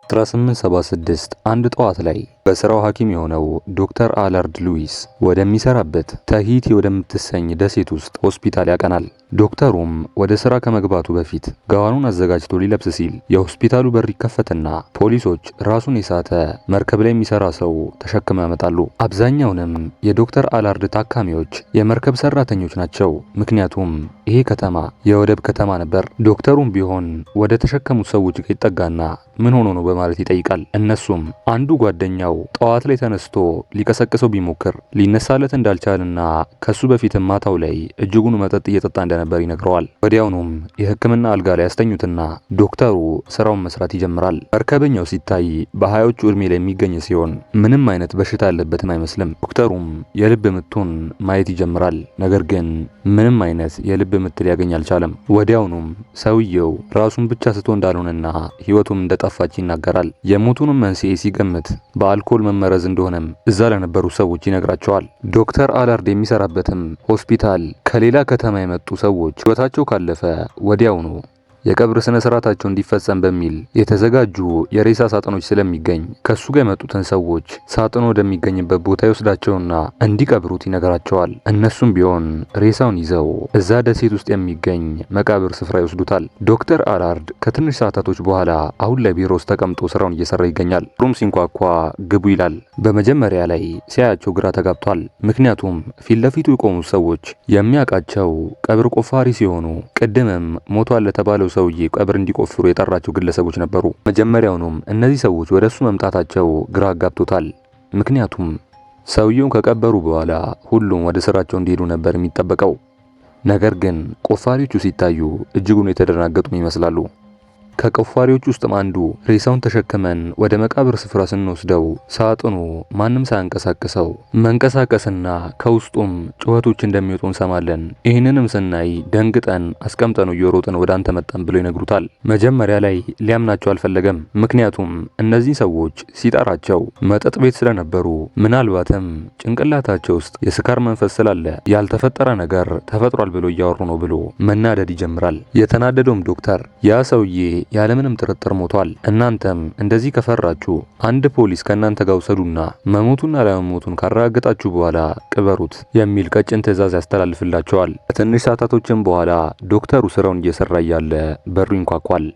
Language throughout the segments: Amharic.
1876 አንድ ጠዋት ላይ በስራው ሐኪም የሆነው ዶክተር አላርድ ሉዊስ ወደሚሰራበት ታሂቲ ወደምትሰኝ ደሴት ውስጥ ሆስፒታል ያቀናል። ዶክተሩም ወደ ስራ ከመግባቱ በፊት ጋዋኑን አዘጋጅቶ ሊለብስ ሲል የሆስፒታሉ በር ይከፈትና ፖሊሶች ራሱን የሳተ መርከብ ላይ የሚሰራ ሰው ተሸክመው ያመጣሉ። አብዛኛውንም የዶክተር አላርድ ታካሚዎች የመርከብ ሰራተኞች ናቸው። ምክንያቱም ይሄ ከተማ የወደብ ከተማ ነበር። ዶክተሩም ቢሆን ወደ ተሸከሙት ሰዎች ጋር ይጠጋና ምን ሆኖ ነው በማለት ይጠይቃል። እነሱም አንዱ ጓደኛው ጠዋት ላይ ተነስቶ ሊቀሰቅሰው ቢሞክር ሊነሳለት እንዳልቻልና ከሱ በፊትም ማታው ላይ እጅጉን መጠጥ እየጠጣ እንደነበር ይነግረዋል። ወዲያውኑም የሕክምና አልጋ ላይ ያስተኙትና ዶክተሩ ስራውን መስራት ይጀምራል። መርከበኛው ሲታይ በሀያዎቹ እድሜ ላይ የሚገኝ ሲሆን ምንም አይነት በሽታ ያለበትም አይመስልም። ዶክተሩም የልብ ምቱን ማየት ይጀምራል። ነገር ግን ምንም አይነት የልብ ምት ሊያገኝ አልቻለም። ወዲያውኑም ሰውየው ራሱን ብቻ ስቶ እንዳልሆነና ህይወቱም እንደጠፋች ይናገራል። የሞቱንም መንስኤ ሲገምት በአልኮል መመረዝ እንደሆነም እዛ ለነበሩ ሰዎች ይነግራቸዋል። ዶክተር አላርድ የሚሰራበትም ሆስፒታል ከሌላ ከተማ የመጡ ሰዎች ህይወታቸው ካለፈ ወዲያውኑ የቀብር ስነ ስርዓታቸው እንዲፈጸም በሚል የተዘጋጁ የሬሳ ሳጥኖች ስለሚገኝ ከሱ ጋር የመጡትን ሰዎች ሳጥኑ ወደሚገኝበት ቦታ ይወስዳቸውና እንዲቀብሩት ይነግራቸዋል። እነሱም ቢሆን ሬሳውን ይዘው እዛ ደሴት ውስጥ የሚገኝ መቃብር ስፍራ ይወስዱታል። ዶክተር አላርድ ከትንሽ ሰዓታቶች በኋላ አሁን ላይ ቢሮ ውስጥ ተቀምጦ ስራውን እየሰራ ይገኛል። ሩም ሲንኳኳ ግቡ ይላል። በመጀመሪያ ላይ ሲያያቸው ግራ ተጋብቷል። ምክንያቱም ፊት ለፊቱ የቆሙት ሰዎች የሚያውቃቸው ቀብር ቆፋሪ ሲሆኑ ቅድምም ሞቷል ለተባለው ሰውዬ ቀብር እንዲቆፍሩ የጠራቸው ግለሰቦች ነበሩ። መጀመሪያውኑም እነዚህ ሰዎች ወደ እሱ መምጣታቸው ግራ አጋብቶታል። ምክንያቱም ሰውየውን ከቀበሩ በኋላ ሁሉም ወደ ስራቸው እንዲሄዱ ነበር የሚጠበቀው። ነገር ግን ቆፋሪዎቹ ሲታዩ እጅጉን የተደናገጡም ይመስላሉ። ከቆፋሪዎች ውስጥም አንዱ ሬሳውን ተሸክመን ወደ መቃብር ስፍራ ስንወስደው ሳጥኑ ማንም ሳያንቀሳቅሰው መንቀሳቀስና ከውስጡም ጩኸቶች እንደሚወጡ እንሰማለን። ይህንንም ስናይ ደንግጠን አስቀምጠነው እየሮጥን ወደ አንተ መጣን ብሎ ይነግሩታል። መጀመሪያ ላይ ሊያምናቸው አልፈለገም። ምክንያቱም እነዚህ ሰዎች ሲጠራቸው መጠጥ ቤት ስለነበሩ ምናልባትም ጭንቅላታቸው ውስጥ የስካር መንፈስ ስላለ ያልተፈጠረ ነገር ተፈጥሯል ብሎ እያወሩ ነው ብሎ መናደድ ይጀምራል። የተናደደውም ዶክተር ያ ሰውዬ ያለምንም ጥርጥር ሞቷል። እናንተም እንደዚህ ከፈራችሁ አንድ ፖሊስ ከእናንተ ጋር ውሰዱና መሞቱና አለመሞቱን ካረጋገጣችሁ በኋላ ቅበሩት የሚል ቀጭን ትዕዛዝ ያስተላልፍላቸዋል። ከትንሽ ሰዓታቶችም በኋላ ዶክተሩ ስራውን እየሰራ እያለ በሩ ይንኳኳል።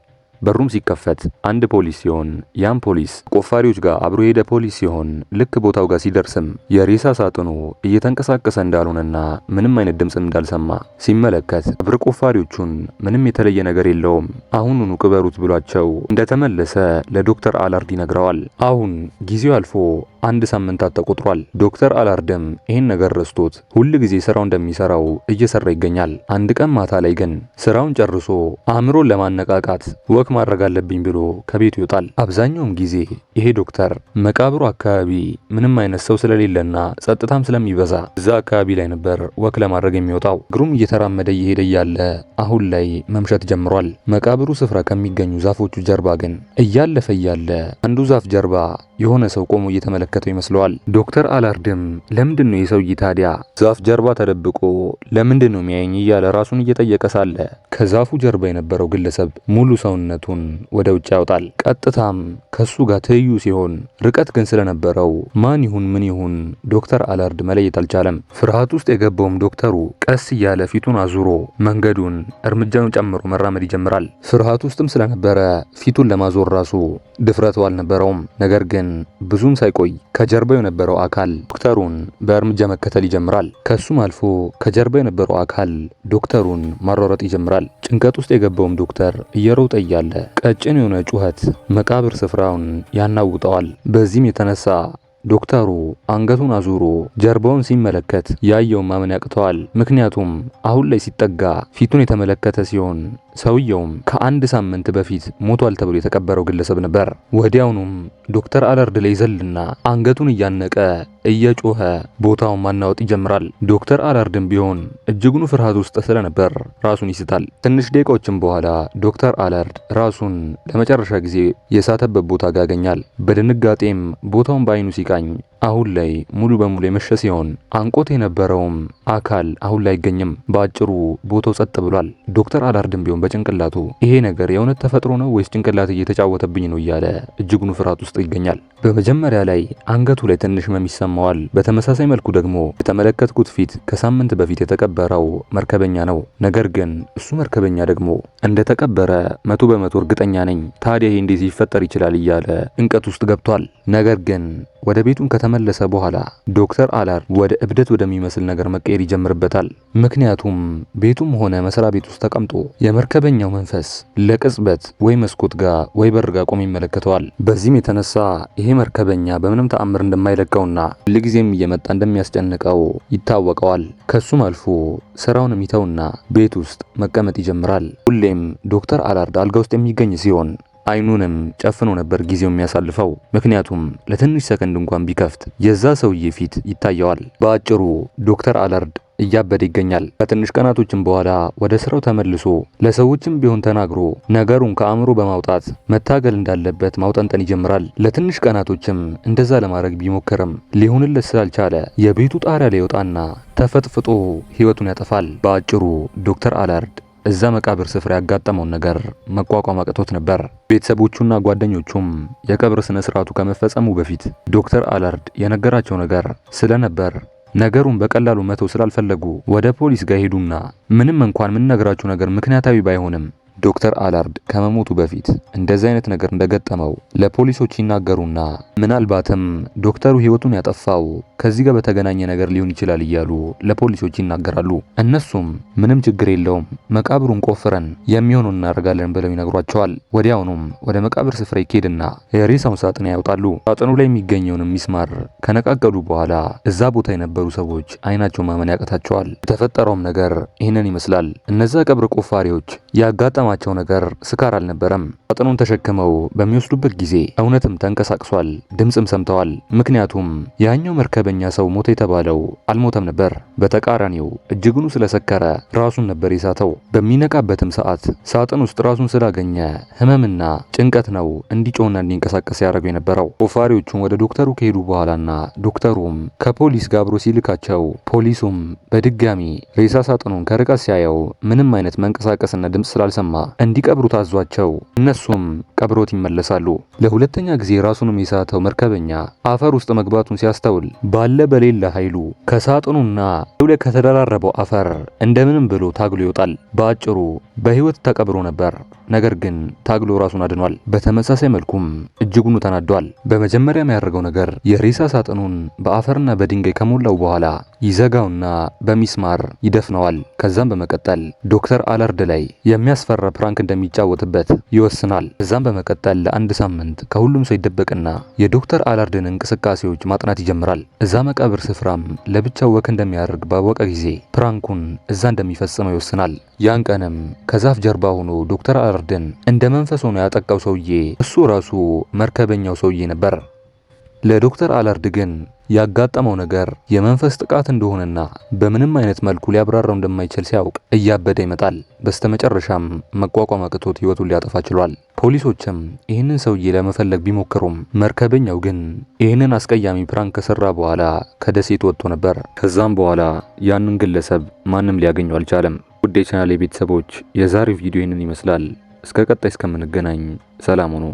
በሩም ሲከፈት አንድ ፖሊስ ሲሆን ያም ፖሊስ ቆፋሪዎች ጋር አብሮ የሄደ ፖሊስ ሲሆን ልክ ቦታው ጋር ሲደርስም የሬሳ ሳጥኑ እየተንቀሳቀሰ እንዳልሆነና ምንም አይነት ድምጽም እንዳልሰማ ሲመለከት ቀብር ቆፋሪዎቹን ምንም የተለየ ነገር የለውም አሁኑኑ ቅበሩት ብሏቸው እንደተመለሰ ለዶክተር አላርድ ይነግረዋል። አሁን ጊዜው አልፎ አንድ ሳምንታት ተቆጥሯል። ዶክተር አላርድም ይህን ነገር ረስቶት ሁል ጊዜ ስራው እንደሚሰራው እየሰራ ይገኛል። አንድ ቀን ማታ ላይ ግን ስራውን ጨርሶ አእምሮን ለማነቃቃት ወክ ማድረግ አለብኝ ብሎ ከቤቱ ይወጣል። አብዛኛውም ጊዜ ይሄ ዶክተር መቃብሩ አካባቢ ምንም አይነት ሰው ስለሌለና ጸጥታም ስለሚበዛ እዛ አካባቢ ላይ ነበር ወክ ለማድረግ የሚወጣው። እግሩም እየተራመደ እየሄደ ያለ አሁን ላይ መምሸት ጀምሯል። መቃብሩ ስፍራ ከሚገኙ ዛፎቹ ጀርባ ግን እያለፈ ያለ አንዱ ዛፍ ጀርባ የሆነ ሰው ቆሞ እየተመለከተው ይመስለዋል። ዶክተር አላርድም ለምንድን ነው የሰውዬ ታዲያ ዛፍ ጀርባ ተደብቆ ለምንድን ነው የሚያየኝ እያለ ራሱን እየጠየቀ ሳለ ከዛፉ ጀርባ የነበረው ግለሰብ ሙሉ ሰውነቱን ወደ ውጭ ያወጣል። ቀጥታም ከሱ ጋር ትይዩ ሲሆን ርቀት ግን ስለነበረው ማን ይሁን ምን ይሁን ዶክተር አላርድ መለየት አልቻለም። ፍርሃት ውስጥ የገባውም ዶክተሩ ቀስ እያለ ፊቱን አዙሮ መንገዱን እርምጃውን ጨምሮ መራመድ ይጀምራል። ፍርሃት ውስጥም ስለነበረ ፊቱን ለማዞር ራሱ ድፍረቱ አልነበረውም። ነገር ግን ብዙም ሳይቆይ ከጀርባው የነበረው አካል ዶክተሩን በእርምጃ መከተል ይጀምራል። ከሱም አልፎ ከጀርባው የነበረው አካል ዶክተሩን ማሯሯጥ ይጀምራል። ጭንቀት ውስጥ የገባውም ዶክተር እየሮጠ እያለ ቀጭን የሆነ ጩኸት መቃብር ስፍራውን ያናውጠዋል። በዚህም የተነሳ ዶክተሩ አንገቱን አዙሮ ጀርባውን ሲመለከት ያየውን ማመን ያቅተዋል። ምክንያቱም አሁን ላይ ሲጠጋ ፊቱን የተመለከተ ሲሆን ሰውየውም ከአንድ ሳምንት በፊት ሞቷል ተብሎ የተቀበረው ግለሰብ ነበር። ወዲያውኑም ዶክተር አላርድ ላይ ዘልና አንገቱን እያነቀ እየጮኸ ቦታውን ማናወጥ ይጀምራል። ዶክተር አላርድም ቢሆን እጅጉን ፍርሃት ውስጥ ስለነበር ራሱን ይስታል። ትንሽ ደቂቃዎችም በኋላ ዶክተር አላርድ ራሱን ለመጨረሻ ጊዜ የሳተበት ቦታ ጋር ያገኛል። በድንጋጤም ቦታውን በአይኑ ሲቃኝ አሁን ላይ ሙሉ በሙሉ የመሸ ሲሆን አንቆት የነበረውም አካል አሁን ላይ አይገኝም። በአጭሩ ቦታው ጸጥ ብሏል። ዶክተር አላርድም ቢሆን በጭንቅላቱ ይሄ ነገር የእውነት ተፈጥሮ ነው ወይስ ጭንቅላት እየተጫወተብኝ ነው እያለ እጅጉን ፍርሃት ውስጥ ይገኛል። በመጀመሪያ ላይ አንገቱ ላይ ትንሽ ህመም ይሰማዋል። በተመሳሳይ መልኩ ደግሞ የተመለከትኩት ፊት ከሳምንት በፊት የተቀበረው መርከበኛ ነው። ነገር ግን እሱ መርከበኛ ደግሞ እንደተቀበረ 100% እርግጠኛ ነኝ። ታዲያ ይሄ እንዴት ሊፈጠር ይችላል እያለ ጭንቀት ውስጥ ገብቷል። ነገር ግን ወደ ቤቱን ከተመለሰ በኋላ ዶክተር አላርድ ወደ እብደት ወደሚመስል ነገር መቀየር ይጀምርበታል። ምክንያቱም ቤቱም ሆነ መስሪያ ቤት ውስጥ ተቀምጦ የመርከበኛው መንፈስ ለቅጽበት ወይ መስኮት ጋር ወይ በር ጋር ቆሞ ይመለከተዋል። በዚህም የተነሳ ይሄ መርከበኛ በምንም ተአምር እንደማይለቀውና ሁልጊዜም እየመጣ እንደሚያስጨንቀው ይታወቀዋል። ከሱም አልፎ ስራውን የሚተውና ቤት ውስጥ መቀመጥ ይጀምራል። ሁሌም ዶክተር አላርድ አልጋ ውስጥ የሚገኝ ሲሆን አይኑንም ጨፍኖ ነበር ጊዜው የሚያሳልፈው። ምክንያቱም ለትንሽ ሰከንድ እንኳን ቢከፍት የዛ ሰውዬ ፊት ይታየዋል። በአጭሩ ዶክተር አላርድ እያበደ ይገኛል። ከትንሽ ቀናቶችም በኋላ ወደ ስራው ተመልሶ ለሰዎችም ቢሆን ተናግሮ ነገሩን ከአእምሮ በማውጣት መታገል እንዳለበት ማውጠንጠን ይጀምራል። ለትንሽ ቀናቶችም እንደዛ ለማድረግ ቢሞክርም ሊሆንለት ስላልቻለ የቤቱ ጣሪያ ላይ ይወጣና ተፈጥፍጦ ህይወቱን ያጠፋል። በአጭሩ ዶክተር አላርድ እዛ መቃብር ስፍራ ያጋጠመውን ነገር መቋቋም አቅቶት ነበር። ቤተሰቦቹና ጓደኞቹም የቀብር ስነ ስርዓቱ ከመፈጸሙ በፊት ዶክተር አላርድ የነገራቸው ነገር ስለነበር ነገሩን በቀላሉ መተው ስላልፈለጉ ወደ ፖሊስ ጋር ሄዱና ምንም እንኳን የምንነግራችሁ ነገር ምክንያታዊ ባይሆንም ዶክተር አላርድ ከመሞቱ በፊት እንደዚህ አይነት ነገር እንደገጠመው ለፖሊሶች ይናገሩና ምናልባትም ዶክተሩ ህይወቱን ያጠፋው ከዚህ ጋር በተገናኘ ነገር ሊሆን ይችላል እያሉ ለፖሊሶች ይናገራሉ። እነሱም ምንም ችግር የለውም መቃብሩን ቆፍረን የሚሆነውን እናደርጋለን ብለው ይነግሯቸዋል። ወዲያውኑም ወደ መቃብር ስፍራ ይኬድና የሬሳውን ሳጥን ያወጣሉ። ሳጥኑ ላይ የሚገኘውን ሚስማር ከነቃቀሉ በኋላ እዛ ቦታ የነበሩ ሰዎች አይናቸው ማመን ያቀታቸዋል። የተፈጠረውም ነገር ይህንን ይመስላል። እነዛ ቀብር ቆፋሪዎች ያጋጠማቸው ነገር ስካር አልነበረም። ሳጥኑን ተሸክመው በሚወስዱበት ጊዜ እውነትም ተንቀሳቅሷል፣ ድምፅም ሰምተዋል። ምክንያቱም ያኛው መርከበኛ ሰው ሞተ የተባለው አልሞተም ነበር። በተቃራኒው እጅጉኑ ስለሰከረ ራሱን ነበር የሳተው። በሚነቃበትም ሰዓት ሳጥን ውስጥ ራሱን ስላገኘ ህመምና ጭንቀት ነው እንዲጮህና እንዲንቀሳቀስ ያደረገው የነበረው። ቆፋሪዎቹም ወደ ዶክተሩ ከሄዱ በኋላና ዶክተሩም ከፖሊስ ጋር አብሮ ሲልካቸው ፖሊሱም በድጋሚ ሬሳ ሳጥኑን ከርቀት ሲያየው ምንም አይነት መንቀሳቀስና ድምፅ ስላልሰማ እንዲቀብሩ ታዟቸው እነሱም ቀብሮት ይመለሳሉ። ለሁለተኛ ጊዜ ራሱንም የሳተው መርከበኛ አፈር ውስጥ መግባቱን ሲያስተውል ባለ በሌላ ኃይሉ ከሳጥኑና ላይ ከተደራረበው አፈር እንደምንም ብሎ ታግሎ ይወጣል። በአጭሩ በህይወት ተቀብሮ ነበር፣ ነገር ግን ታግሎ ራሱን አድኗል። በተመሳሳይ መልኩም እጅጉኑ ተናዷል። በመጀመሪያ ያደረገው ነገር የሬሳ ሳጥኑን በአፈርና በድንጋይ ከሞላው በኋላ ይዘጋውና በሚስማር ይደፍነዋል። ከዛም በመቀጠል ዶክተር አላርድ ላይ የሚያስፈራ ፕራንክ እንደሚጫወትበት ይወስናል። ከዛም በመቀጠል ለአንድ ሳምንት ከሁሉም ሰው ይደበቅና የዶክተር አላርድን እንቅስቃሴዎች ማጥናት ይጀምራል። እዛ መቃብር ስፍራም ለብቻው ወክ እንደሚያደርግ ባወቀ ጊዜ ፕራንኩን እዛ እንደሚፈጽመው ይወስናል። ያን ቀንም ከዛፍ ጀርባ ሆኖ ዶክተር አላርድን እንደ መንፈስ ሆኖ ያጠቃው ሰውዬ እሱ ራሱ መርከበኛው ሰውዬ ነበር። ለዶክተር አላርድ ግን ያጋጠመው ነገር የመንፈስ ጥቃት እንደሆነና በምንም አይነት መልኩ ሊያብራራው እንደማይችል ሲያውቅ እያበደ ይመጣል። በስተመጨረሻም መቋቋም አቅቶት ህይወቱን ሊያጠፋ ችሏል። ፖሊሶችም ይህንን ሰውዬ ለመፈለግ ቢሞክሩም መርከበኛው ግን ይህንን አስቀያሚ ፕራንክ ከሰራ በኋላ ከደሴቱ ወጥቶ ነበር። ከዛም በኋላ ያንን ግለሰብ ማንም ሊያገኘው አልቻለም። ውድ የቻናሌ ቤተሰቦች የዛሬው ቪዲዮ ይህንን ይመስላል። እስከ ቀጣይ እስከምንገናኝ ሰላም ሁኑ።